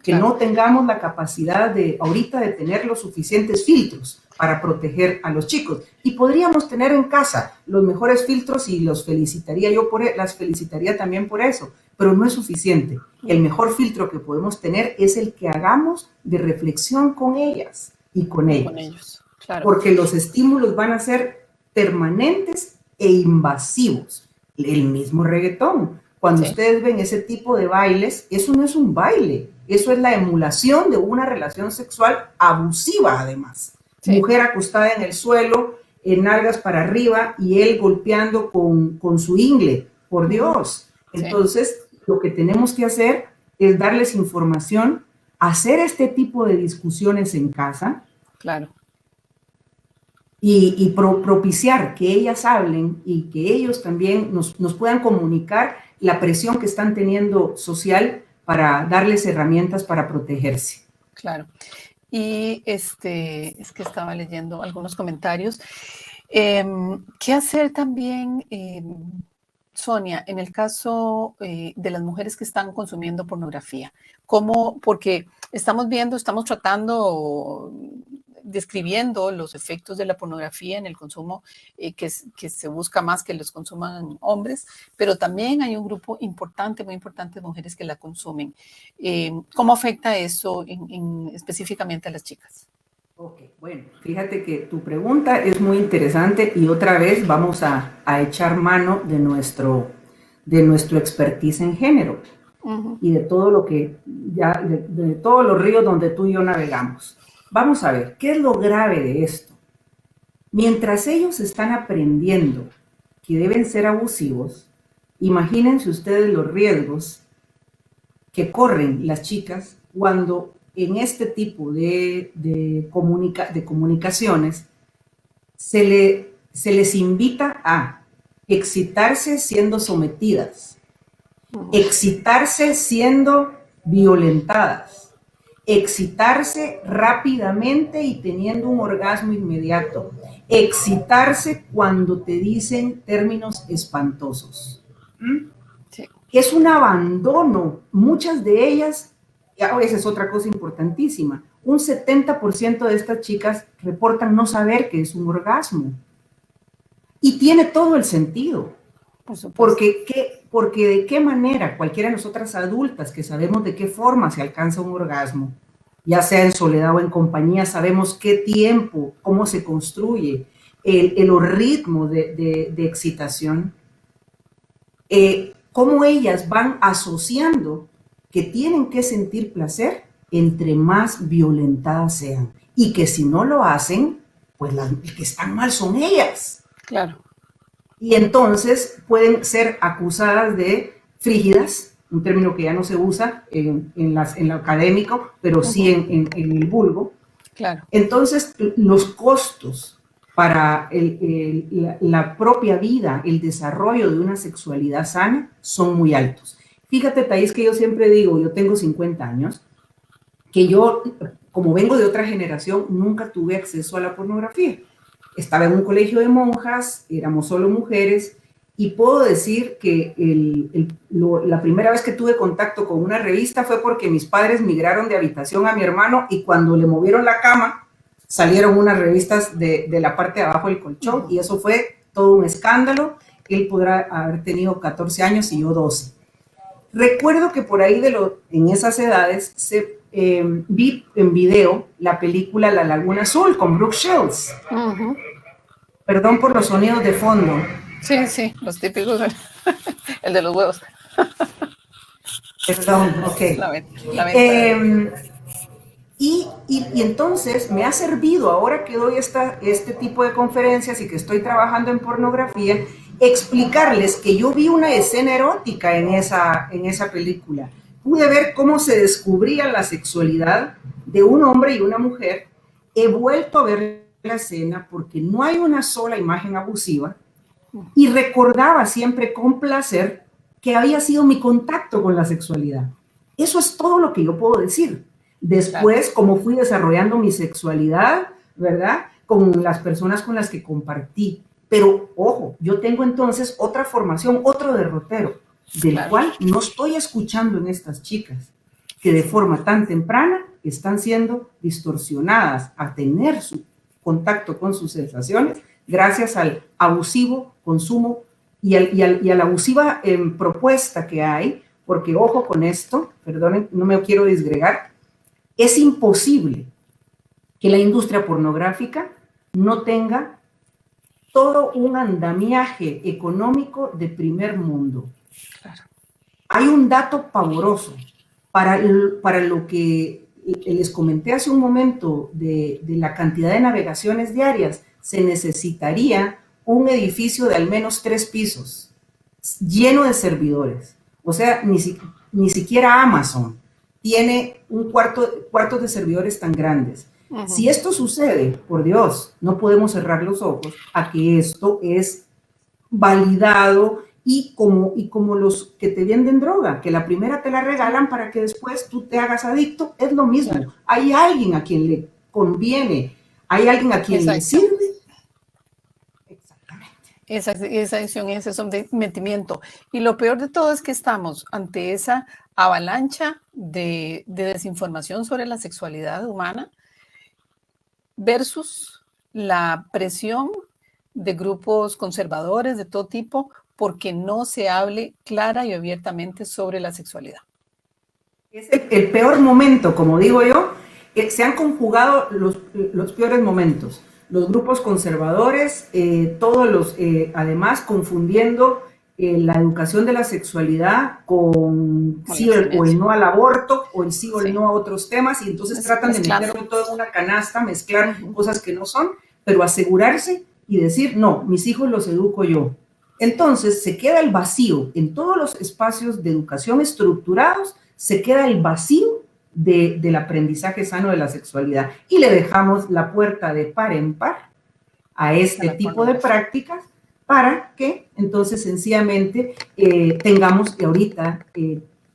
Que no tengamos la capacidad ahorita de tener los suficientes filtros para proteger a los chicos. Y podríamos tener en casa los mejores filtros y las felicitaría también por eso, pero no es suficiente. El mejor filtro que podemos tener es el que hagamos de reflexión con ellas y con ellos. Claro. Porque los estímulos van a ser permanentes e invasivos. El mismo reggaetón. Cuando ustedes ven ese tipo de bailes, eso no es un baile, eso es la emulación de una relación sexual abusiva además. Mujer acostada en el suelo, nalgas para arriba y él golpeando con su ingle, por Dios. Entonces, lo que tenemos que hacer es darles información, hacer este tipo de discusiones en casa. Claro. Y propiciar que ellas hablen y que ellos también nos puedan comunicar la presión que están teniendo social para darles herramientas para protegerse. Claro. Y es que estaba leyendo algunos comentarios. ¿Qué hacer también, Sonia, en el caso de las mujeres que están consumiendo pornografía? ¿Cómo? Porque estamos tratando, describiendo los efectos de la pornografía en el consumo que se busca más que los consuman hombres, pero también hay un grupo importante, muy importante de mujeres que la consumen. ¿Cómo afecta eso específicamente a las chicas? Ok, bueno, fíjate que tu pregunta es muy interesante y otra vez vamos a echar mano de nuestro expertise en género y de todo lo que de todos los ríos donde tú y yo navegamos. Vamos a ver, ¿qué es lo grave de esto? Mientras ellos están aprendiendo que deben ser abusivos, imagínense ustedes los riesgos que corren las chicas cuando en este tipo de comunicaciones se les invita a excitarse siendo sometidas, excitarse siendo violentadas, excitarse rápidamente y teniendo un orgasmo inmediato, excitarse cuando te dicen términos espantosos. Sí. Es un abandono, muchas de ellas, esa es otra cosa importantísima, un 70% de estas chicas reportan no saber qué es un orgasmo. Y tiene todo el sentido, porque de qué manera cualquiera de nosotras adultas que sabemos de qué forma se alcanza un orgasmo, ya sea en soledad o en compañía, sabemos qué tiempo, cómo se construye, el ritmo de excitación, cómo ellas van asociando que tienen que sentir placer entre más violentadas sean, y que si no lo hacen, pues las que están mal son ellas. Claro. Y entonces pueden ser acusadas de frígidas, un término que ya no se usa en lo académico, pero sí en el vulgo. Claro. Entonces, los costos para la propia vida, el desarrollo de una sexualidad sana, son muy altos. Fíjate, Thais, que yo siempre digo, yo tengo 50 años, que yo, como vengo de otra generación, nunca tuve acceso a la pornografía. Estaba en un colegio de monjas, éramos solo mujeres, y puedo decir que la primera vez que tuve contacto con una revista fue porque mis padres migraron de habitación a mi hermano y cuando le movieron la cama salieron unas revistas de la parte de abajo del colchón y eso fue todo un escándalo. Él podrá haber tenido 14 años y yo 12. Recuerdo que por ahí en esas edades vi en video la película La Laguna Azul con Brooke Shields. Perdón por los sonidos de fondo. Sí, sí, los típicos, el de los huevos. Perdón, ok. Y entonces me ha servido, ahora que doy este tipo de conferencias y que estoy trabajando en pornografía, explicarles que yo vi una escena erótica en esa película. Pude ver cómo se descubría la sexualidad de un hombre y una mujer he vuelto a ver la escena porque no hay una sola imagen abusiva y recordaba siempre con placer que había sido mi contacto con la sexualidad. Eso es todo lo que yo puedo decir. Después, como fui desarrollando mi sexualidad, ¿verdad? Con las personas con las que compartí. Pero, ojo, yo tengo entonces otra formación, otro derrotero, del cual no estoy escuchando en estas chicas, que de forma tan temprana están siendo distorsionadas a tener su contacto con sus sensaciones gracias al abusivo consumo y a la abusiva propuesta que hay, porque ojo con esto, perdonen, no me quiero disgregar, es imposible que la industria pornográfica no tenga todo un andamiaje económico de primer mundo. Claro. Hay un dato pavoroso para lo que les comenté hace un momento de la cantidad de navegaciones diarias. Se necesitaría un edificio de al menos 3 pisos, lleno de servidores. O sea, ni siquiera Amazon tiene cuartos de servidores tan grandes. Si esto sucede, por Dios, no podemos cerrar los ojos a que esto es validado y como los que te venden droga, que la primera te la regalan para que después tú te hagas adicto, es lo mismo. Claro. Hay alguien a quien le conviene, hay alguien a quien le sirve. Exactamente. Esa adicción y ese sometimiento. Y lo peor de todo es que estamos ante esa avalancha de desinformación sobre la sexualidad humana versus la presión de grupos conservadores de todo tipo porque no se hable clara y abiertamente sobre la sexualidad. Es el peor momento, como digo yo, se han conjugado los peores momentos. Los grupos conservadores, además confundiendo la educación de la sexualidad con sí o el no al aborto, o el sí o el no a otros temas, y entonces tratan de meterlo todo en una canasta, mezclar cosas que no son, pero asegurarse y decir, no, mis hijos los educo yo. Entonces se queda el vacío en todos los espacios de educación estructurados, se queda el vacío del aprendizaje sano de la sexualidad y le dejamos la puerta de par en par a este tipo de prácticas para que entonces sencillamente tengamos ahorita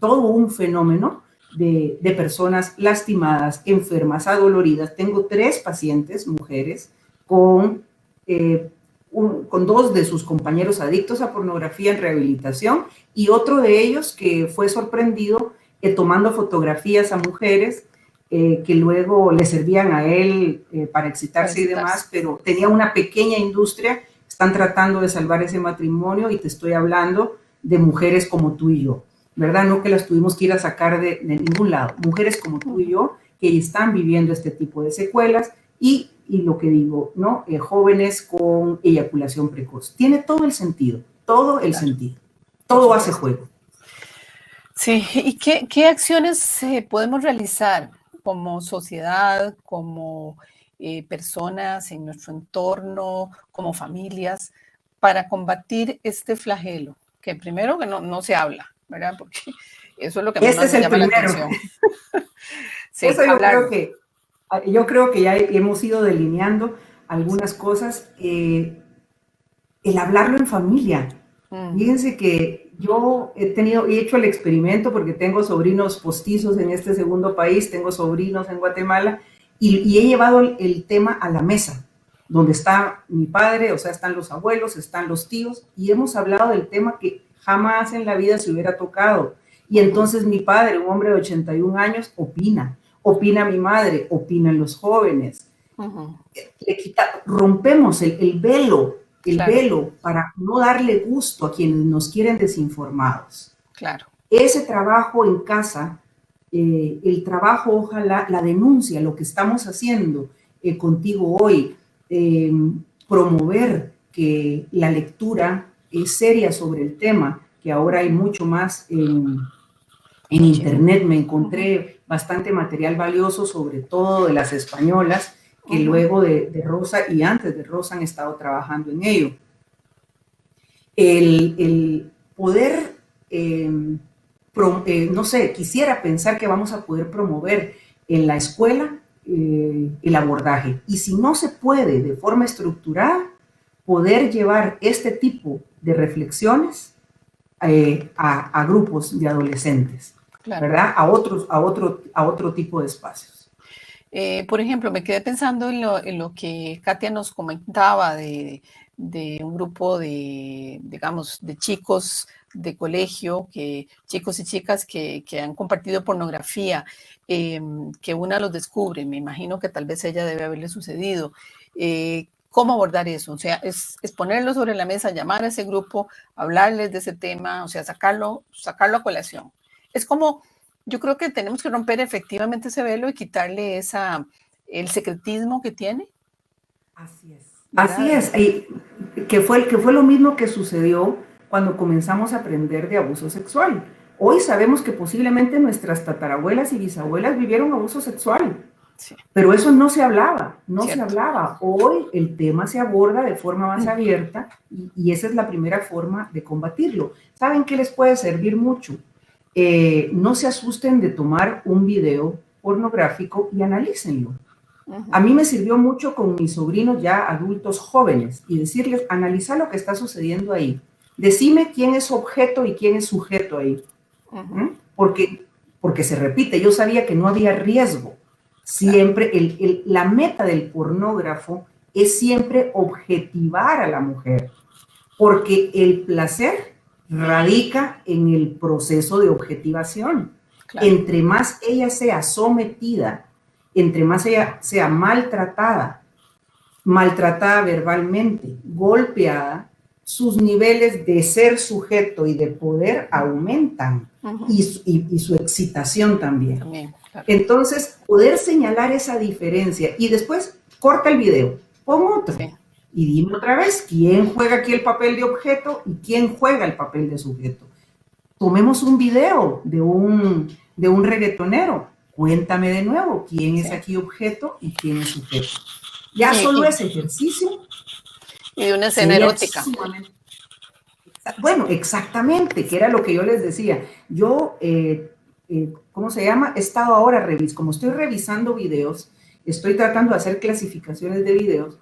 todo un fenómeno de personas lastimadas, enfermas, adoloridas. Tengo 3 pacientes, mujeres, con 2 de sus compañeros adictos a pornografía en rehabilitación y otro de ellos que fue sorprendido tomando fotografías a mujeres que luego le servían a él para excitarse y demás, pero tenía una pequeña industria. Están tratando de salvar ese matrimonio y te estoy hablando de mujeres como tú y yo, ¿verdad? No que las tuvimos que ir a sacar de ningún lado. Mujeres como tú y yo que están viviendo este tipo de secuelas y lo que digo, ¿no? Jóvenes con eyaculación precoz. Tiene todo el sentido, todo el sentido. Todo hace juego. Sí, ¿y qué acciones podemos realizar como sociedad, como personas en nuestro entorno, como familias, para combatir este flagelo? Que primero que no se habla, ¿verdad? Porque eso es lo que más me llama la atención. Sí, eso yo creo que ya hemos ido delineando algunas cosas. El hablarlo en familia. Fíjense que yo he hecho el experimento porque tengo sobrinos postizos en este segundo país, tengo sobrinos en Guatemala y he llevado el tema a la mesa, donde está mi padre, o sea, están los abuelos, están los tíos y hemos hablado del tema que jamás en la vida se hubiera tocado. Y entonces mi padre, un hombre de 81 años, opina mi madre, opinan los jóvenes. Rompemos el velo. Velo para no darle gusto a quienes nos quieren desinformados. Claro. Ese trabajo en casa, el trabajo, ojalá, la denuncia, lo que estamos haciendo contigo hoy, promover que la lectura es seria sobre el tema, que ahora hay mucho más en internet. Me encontré bastante material valioso, sobre todo de las españolas, que luego de Rosa y antes de Rosa han estado trabajando en ello. El poder, no sé, quisiera pensar que vamos a poder promover en la escuela el abordaje. Y si no se puede de forma estructurada, poder llevar este tipo de reflexiones a grupos de adolescentes, claro, ¿verdad? A otro tipo de espacios. Por ejemplo, me quedé pensando en lo que Katia nos comentaba de un grupo de, digamos, de chicos de colegio, chicos y chicas que han compartido pornografía, que una los descubre. Me imagino que tal vez ella debe haberle sucedido. ¿Cómo abordar eso? O sea, es ponerlo sobre la mesa, llamar a ese grupo, hablarles de ese tema, o sea, sacarlo a colación. Es como, yo creo que tenemos que romper efectivamente ese velo y quitarle el secretismo que tiene. Así es. Así es. Y que fue lo mismo que sucedió cuando comenzamos a aprender de abuso sexual. Hoy sabemos que posiblemente nuestras tatarabuelas y bisabuelas vivieron abuso sexual. Sí. Pero eso no se hablaba, se hablaba. Hoy el tema se aborda de forma más abierta y esa es la primera forma de combatirlo. ¿Saben qué les puede servir mucho? No se asusten de tomar un video pornográfico y analícenlo. A mí me sirvió mucho con mis sobrinos ya adultos jóvenes y decirles, analiza lo que está sucediendo ahí. Decime quién es objeto y quién es sujeto ahí. Porque se repite, yo sabía que no había riesgo. Siempre, la meta del pornógrafo es siempre objetivar a la mujer, porque el placer radica en el proceso de objetivación. Claro. Entre más ella sea sometida, entre más ella sea maltratada verbalmente, golpeada, sus niveles de ser sujeto y de poder aumentan, y su excitación también. Claro. Entonces, poder señalar esa diferencia y después corta el video, pon otro. Sí. Y dime otra vez, ¿quién juega aquí el papel de objeto y quién juega el papel de sujeto? Tomemos un video de un reggaetonero. Cuéntame de nuevo, ¿quién es aquí objeto y quién es sujeto? Ya solo ese ejercicio. Y de una escena erótica. Bueno, exactamente, que era lo que yo les decía. Yo, ¿cómo se llama? He estado ahora, como estoy revisando videos, estoy tratando de hacer clasificaciones de videos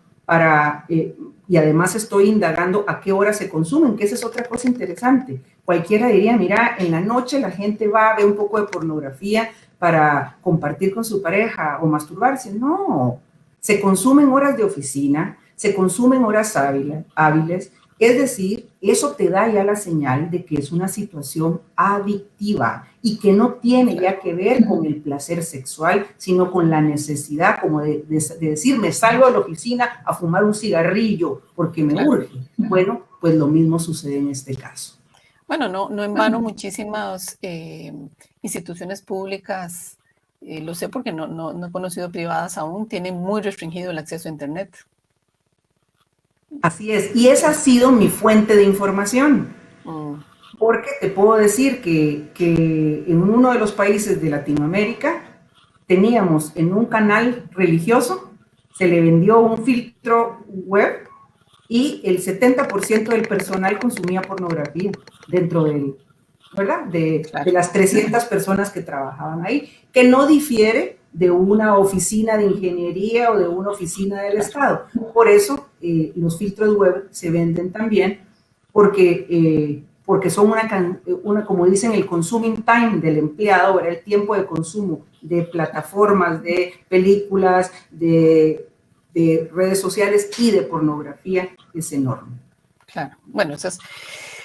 y además estoy indagando a qué hora se consumen, que esa es otra cosa interesante. Cualquiera diría, mira, en la noche la gente va a ver un poco de pornografía para compartir con su pareja o masturbarse. No, se consumen horas de oficina, se consumen horas hábiles, es decir, eso te da ya la señal de que es una situación adictiva y que no tiene ya que ver con el placer sexual, sino con la necesidad como de decir, me salgo de la oficina a fumar un cigarrillo porque me urge. Bueno, pues lo mismo sucede en este caso. Bueno, no en vano muchísimas instituciones públicas, lo sé porque no he conocido privadas aún, tienen muy restringido el acceso a Internet. Así es, y esa ha sido mi fuente de información, porque te puedo decir que en uno de los países de Latinoamérica teníamos en un canal religioso, se le vendió un filtro web y el 70% del personal consumía pornografía dentro del, ¿verdad? De las 300 personas que trabajaban ahí, que no difiere de una oficina de ingeniería o de una oficina del Estado. Por eso los filtros web se venden también, porque son como dicen, el consuming time del empleado, era el tiempo de consumo de plataformas, de películas, de redes sociales y de pornografía es enorme. Claro, bueno, eso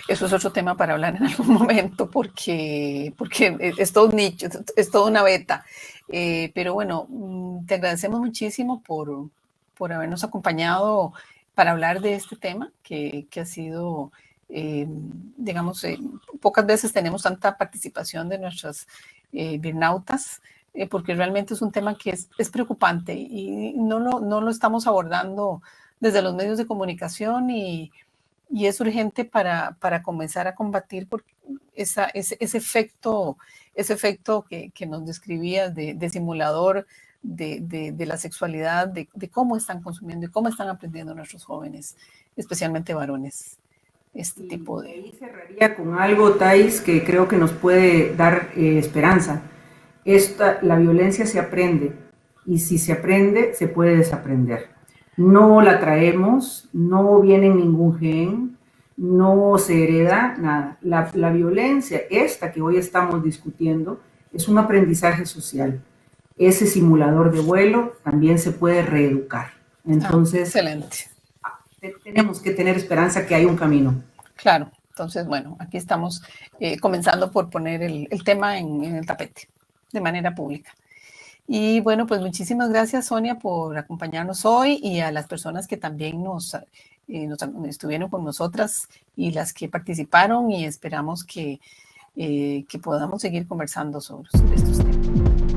es otro tema para hablar en algún momento porque es todo un nicho, es toda una beta. Pero bueno, te agradecemos muchísimo por habernos acompañado para hablar de este tema que ha sido, digamos, pocas veces tenemos tanta participación de nuestras birnautas, porque realmente es un tema que es preocupante y no lo estamos abordando desde los medios de comunicación y es urgente para comenzar a combatir ese efecto que nos describías de simulador de la sexualidad, de cómo están consumiendo y cómo están aprendiendo nuestros jóvenes, especialmente varones, este tipo de... Ahí cerraría con algo, Thais, que creo que nos puede dar esperanza. La violencia se aprende y si se aprende, se puede desaprender. No la traemos, no viene en ningún gen, no se hereda nada. La violencia, esta que hoy estamos discutiendo, es un aprendizaje social. Ese simulador de vuelo también se puede reeducar. Entonces, excelente. Tenemos que tener esperanza que hay un camino. Claro, entonces, bueno, aquí estamos comenzando por poner el tema en el tapete de manera pública. Y bueno, pues muchísimas gracias, Sonia, por acompañarnos hoy y a las personas que también nos estuvieron con nosotras y las que participaron, y esperamos que podamos seguir conversando sobre estos temas.